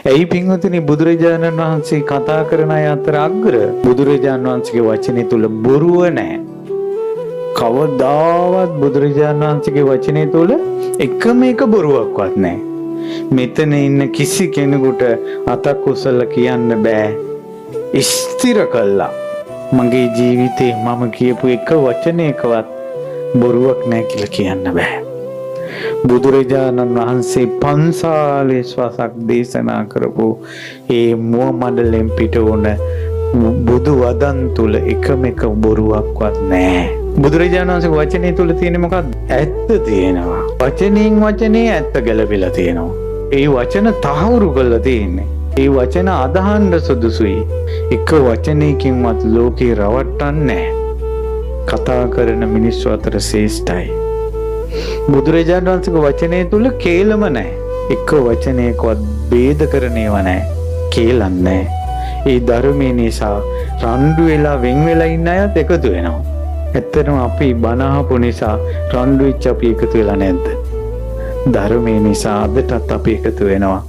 ඇයි පින්වතුනි බුදුරජාණන් වහන්සේ කතා කරන අය අතර අග්‍ර? බුදුරජාණන් වහන්සේගේ වචනේ තුල බොරුව නැහැ. කවදාවත් බුදුරජාණන් වහන්සේගේ වචනේ තුල එකම එක බොරුවක්වත් නැහැ. මෙතන ඉන්න කිසි කෙනෙකුට අතක් උස්සලා කියන්න බෑ. ස්ථිර කළා. මගේ ජීවිතේ මම කියපු එක වචනයකවත් බොරුවක් නැහැ කියලා කියන්න බෑ. බුදුරජාණන් වහන්සේ 540 වසක් දේශනා කරපු ඒ මුව මඩලෙන් පිට වුණ බුදු වදන් තුල එකම එක බොරුවක්වත් නැහැ. බුදුරජාණන් වහන්සේ වචනේ තුල තියෙන මොකක්ද? ඇත්ත තියෙනවා. වචනෙන් වචනේ ඇත්ත ගැලපෙලා තියෙනවා. ඒ වචන තහවුරු කරලා තියෙන්නේ. ඒ වචන අදහන්න සුදුසුයි. එක වචනයකින්වත් ලෝකේ රවට්ටන්නේ නැහැ. කතා කරන මිනිස්සු අතර ශ්‍රේෂ්ඨයි. බුදුරජාණන් වහන්සේගේ වචනේ තුල කේලම නැහැ. එක වචනයකවත් ભેද කරන ඒවා නැහැ. කේලම් නැහැ. ඒ ධර්මයේ නිසා රණ්ඩු වෙලා වෙන් වෙලා ඉන්න අයත් එකතු වෙනවා. ඇත්තටම අපි බණ අහපු නිසා රණ්ඩු වෙච්ච අපි එකතු වෙලා නැද්ද? ධර්මයේ නිසා අදටත් අපි එකතු වෙනවා.